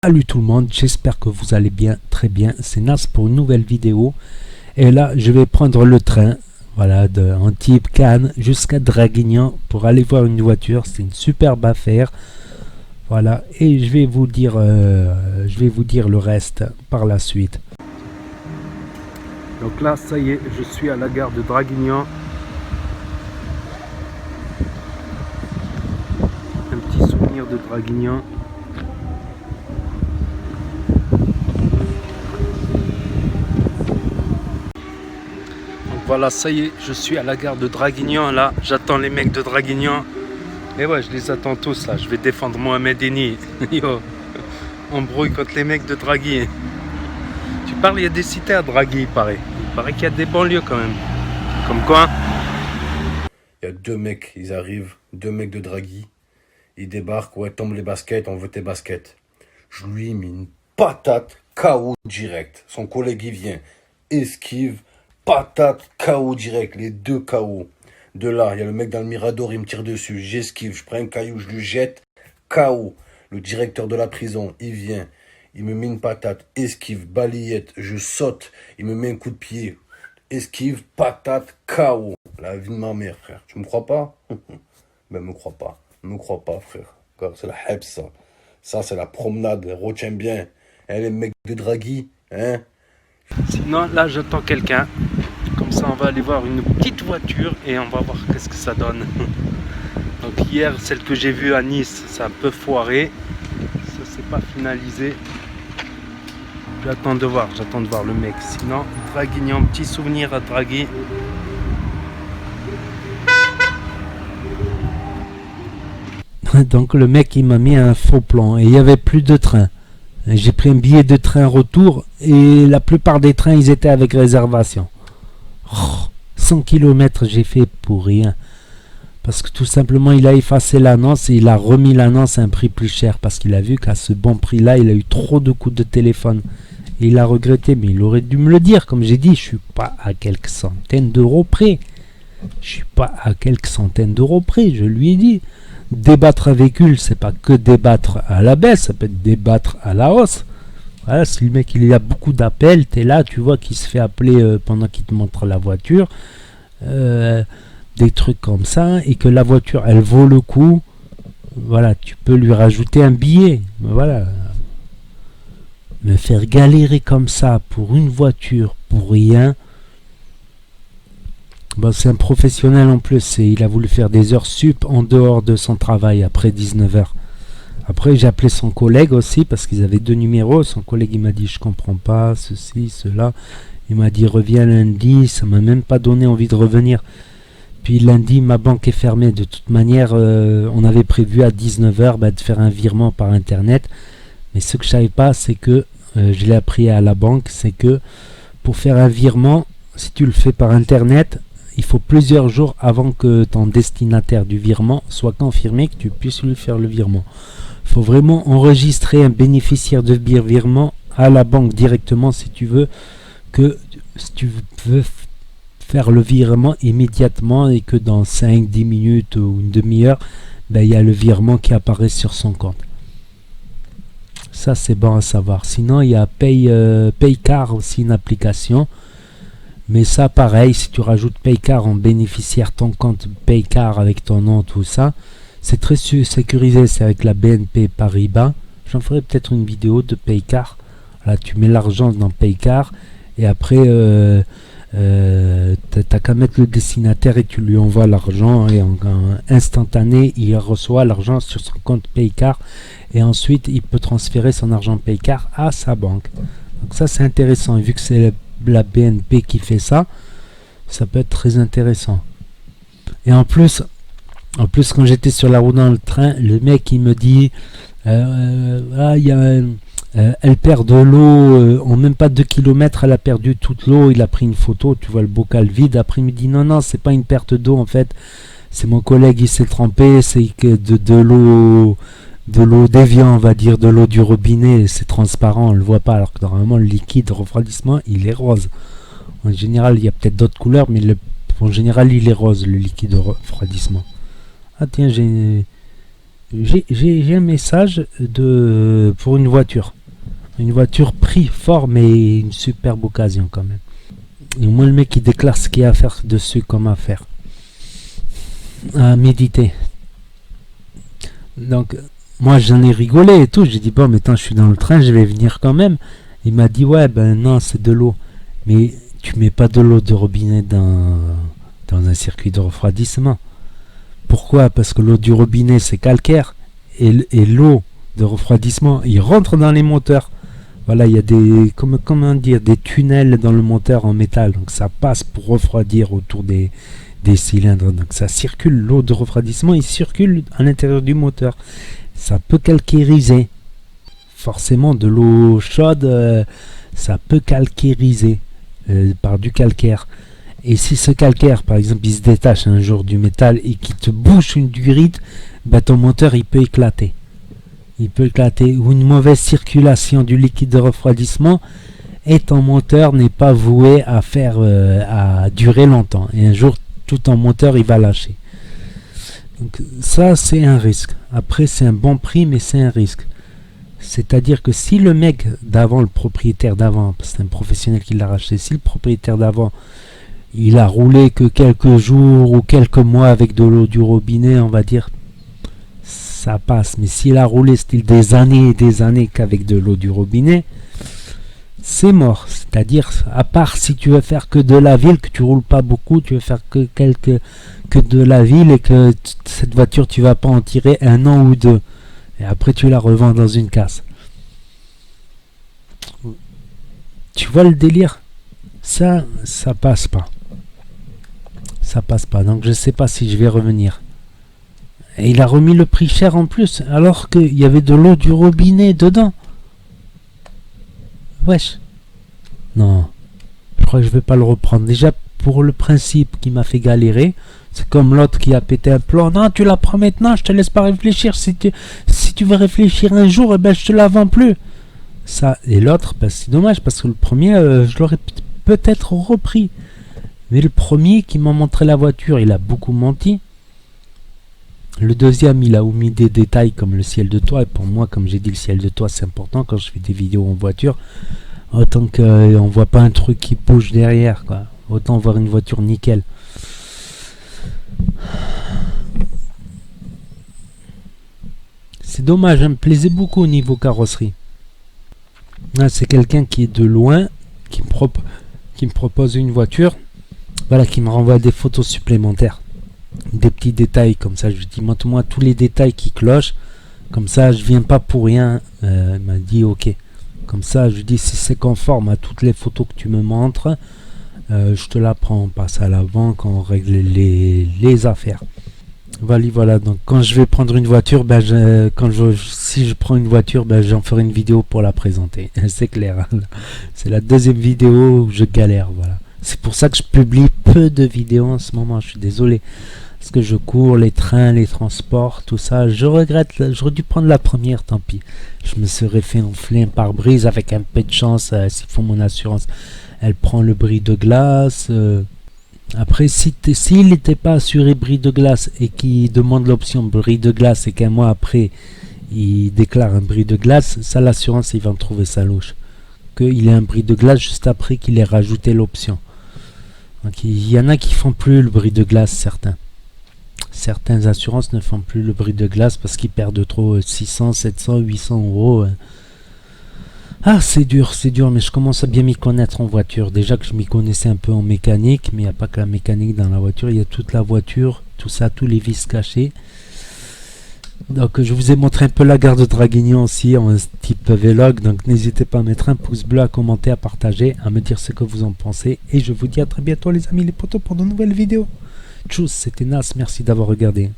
Salut tout le monde, j'espère que vous allez bien, très bien. C'est Nas pour une nouvelle vidéo. Et là, je vais prendre le train, voilà, de Antibes, Cannes jusqu'à Draguignan pour aller voir une voiture. C'est une superbe affaire. Voilà, et je vais vous dire le reste par la suite. Donc là, ça y est, je suis à la gare de Draguignan. Un petit souvenir de Draguignan. Voilà, ça y est, je suis à la gare de Draguignan, là, j'attends les mecs de Draguignan. Et ouais, je les attends tous, là, je vais défendre Mohamed Eni. Yo, on brouille contre les mecs de Dragui. Tu parles, il y a des cités à Dragui, il paraît. Il paraît qu'il y a des banlieues quand même. Comme quoi? Il y a deux mecs, ils arrivent, deux mecs de Draghi. Ils débarquent, ouais, tombe les baskets, on veut tes baskets. Je lui ai mis une patate, KO direct. Son collègue, il vient, esquive, patate, KO direct, les deux KO. De là, il y a le mec dans le mirador, il me tire dessus, j'esquive, je prends un caillou, je lui jette, KO. Le directeur de la prison, il vient, il me met une patate, esquive, balayette, je saute, il me met un coup de pied, esquive, patate, KO. La vie de ma mère, frère. Tu me crois pas? Ben, me crois pas. Me crois pas, frère. C'est la hype, ça. Ça, c'est la promenade. Retiens bien. Hein, les mecs de Draghi, hein? Sinon, là, j'attends quelqu'un. Comme ça, on va aller voir une petite voiture et on va voir qu'est-ce que ça donne. Donc hier, celle que j'ai vue à Nice, ça a un peu foiré. Ça, c'est pas finalisé. J'attends de voir le mec. Sinon, Draguignan, petit souvenir à Draghi. Donc le mec il m'a mis un faux plan et il n'y avait plus de train. J'ai pris un billet de train retour et la plupart des trains ils étaient avec réservation. 100 km j'ai fait pour rien. Parce que tout simplement il a effacé l'annonce et il a remis l'annonce à un prix plus cher. Parce qu'il a vu qu'à ce bon prix là il a eu trop de coups de téléphone. Et il a regretté, mais il aurait dû me le dire. Comme j'ai dit, je suis pas à quelques centaines d'euros près. Je suis pas à quelques centaines d'euros près, je lui ai dit. Débattre avec eux, c'est pas que débattre à la baisse, ça peut être débattre à la hausse. Voilà, si le mec il a beaucoup d'appels, t'es là, tu vois qu'il se fait appeler pendant qu'il te montre la voiture, des trucs comme ça, et que la voiture elle vaut le coup, voilà, tu peux lui rajouter un billet. Voilà. Me faire galérer comme ça pour une voiture, pour rien. Bon, c'est un professionnel en plus, et il a voulu faire des heures sup en dehors de son travail après 19h. Après j'ai appelé son collègue aussi parce qu'ils avaient deux numéros. Son collègue il m'a dit je comprends pas ceci, cela. Il m'a dit reviens lundi, ça m'a même pas donné envie de revenir. Puis lundi ma banque est fermée. De toute manière on avait prévu à 19h de faire un virement par internet. Mais ce que je savais pas c'est que, je l'ai appris à la banque, c'est que pour faire un virement, si tu le fais par internet, il faut plusieurs jours avant que ton destinataire du virement soit confirmé que tu puisses lui faire le virement. Il faut vraiment enregistrer un bénéficiaire de virement à la banque directement si tu veux faire le virement immédiatement et que dans 5-10 minutes ou une demi-heure, il y a le virement qui apparaît sur son compte. Ça c'est bon à savoir. Sinon il y a Paycar aussi, une application. Mais ça, pareil, si tu rajoutes Paycar en bénéficiaire, ton compte Paycar avec ton nom, tout ça, c'est très sécurisé, c'est avec la BNP Paribas. J'en ferai peut-être une vidéo de Paycar. Là, tu mets l'argent dans Paycar et après, t'as qu'à mettre le destinataire et tu lui envoies l'argent et en instantané, il reçoit l'argent sur son compte Paycar et ensuite, il peut transférer son argent Paycar à sa banque. Donc ça, c'est intéressant. Et vu que c'est la BNP qui fait ça, ça peut être très intéressant. Et en plus quand j'étais sur la route dans le train, le mec il me dit elle perd de l'eau en même pas 2 km, elle a perdu toute l'eau. Il a pris une photo, tu vois le bocal vide. Après il me dit non c'est pas une perte d'eau en fait, c'est mon collègue, il s'est trempé, c'est que de l'eau déviant, on va dire, de l'eau du robinet, c'est transparent, on le voit pas, alors que normalement le liquide refroidissement il est rose. En général il y a peut-être d'autres couleurs, mais en général il est rose, le liquide refroidissement. Ah tiens, j'ai J'ai un message pour une voiture. Une voiture prix fort, mais une superbe occasion quand même. Et au moins le mec il déclare ce qu'il y a à faire dessus comme affaire. À méditer. Donc moi j'en ai rigolé et tout. J'ai dit bon mais attends, je suis dans le train, je vais venir quand même. Il m'a dit ouais ben non c'est de l'eau. Mais tu mets pas de l'eau de robinet dans un circuit de refroidissement. Pourquoi? Parce que l'eau du robinet c'est calcaire et l'eau de refroidissement il rentre dans les moteurs. Voilà, il y a comment dire, des tunnels dans le moteur en métal, donc ça passe pour refroidir autour des cylindres. Donc ça circule, l'eau de refroidissement, il circule à l'intérieur du moteur. Ça peut calcairiser. Forcément, de l'eau chaude, ça peut calcairiser par du calcaire. Et si ce calcaire, par exemple, il se détache un jour du métal et qu'il te bouche une durite, bah, ton moteur il peut éclater. Il peut éclater, ou une mauvaise circulation du liquide de refroidissement et ton moteur n'est pas voué à à durer longtemps. Et un jour, tout ton moteur il va lâcher. Donc ça c'est un risque. Après c'est un bon prix, mais c'est un risque. C'est-à-dire que si le mec d'avant, le propriétaire d'avant, parce que c'est un professionnel qui l'a racheté, si le propriétaire d'avant il a roulé que quelques jours ou quelques mois avec de l'eau du robinet, on va dire ça passe. Mais s'il a roulé style des années et des années qu'avec de l'eau du robinet, c'est mort. C'est-à-dire, à part si tu veux faire que de la ville, que tu roules pas beaucoup, tu veux faire que de la ville et que cette voiture tu vas pas en tirer 1 an ou 2 et après tu la revends dans une casse. Tu vois le délire? Ça passe pas. Ça passe pas. Donc je sais pas si je vais revenir. Et il a remis le prix cher en plus, alors qu'il y avait de l'eau du robinet dedans. Wesh. Non. Je crois que je vais pas le reprendre. Déjà, pour le principe qui m'a fait galérer, c'est comme l'autre qui a pété un plomb. Non, tu la prends maintenant, je te laisse pas réfléchir. Si tu veux réfléchir un jour, eh ben, je te la vends plus. Ça, et l'autre, ben, c'est dommage, parce que le premier, je l'aurais peut-être repris. Mais le premier qui m'a montré la voiture, il a beaucoup menti. Le deuxième, il a omis des détails comme le ciel de toit. Et pour moi, comme j'ai dit, le ciel de toit, c'est important quand je fais des vidéos en voiture. Autant qu'on ne voit pas un truc qui bouge derrière, quoi. Autant voir une voiture nickel. C'est dommage, elle me plaisait beaucoup au niveau carrosserie. Là, c'est quelqu'un qui est de loin, qui me propose une voiture. Voilà, qui me renvoie des photos supplémentaires. Des petits détails comme ça, je lui dis montre-moi tous les détails qui clochent, comme ça je viens pas pour rien. Il m'a dit ok, comme ça je lui dis si c'est conforme à toutes les photos que tu me montres, je te la prends, on passe à la banque, on règle les affaires. Voilà, donc quand je vais prendre une voiture, ben si je prends une voiture, ben j'en ferai une vidéo pour la présenter. C'est clair, hein. C'est la deuxième vidéo où je galère, voilà. C'est pour ça que je publie peu de vidéos en ce moment, je suis désolé. Parce que je cours, les trains, les transports, tout ça. Je regrette, j'aurais dû prendre la première, tant pis. Je me serais fait enfler un pare-brise avec un peu de chance. S'il faut mon assurance, elle prend le bris de glace. Après, s'il n'était pas assuré bris de glace et qu'il demande l'option bris de glace et qu'un mois après, il déclare un bris de glace, ça l'assurance, il va en trouver sa louche. Qu'il ait un bris de glace juste après qu'il ait rajouté l'option. Donc il y en a qui font plus le bris de glace, certaines assurances ne font plus le bris de glace parce qu'ils perdent trop 600, 700, 800 euros. Ah c'est dur, mais je commence à bien m'y connaître en voiture. Déjà que je m'y connaissais un peu en mécanique, mais il n'y a pas que la mécanique dans la voiture, il y a toute la voiture, tout ça, tous les vis cachés. Donc je vous ai montré un peu la gare de Draguignan aussi en type vlog, donc n'hésitez pas à mettre un pouce bleu, à commenter, à partager, à me dire ce que vous en pensez, et je vous dis à très bientôt les amis les potos pour de nouvelles vidéos. Tchuss, c'était Nas, merci d'avoir regardé.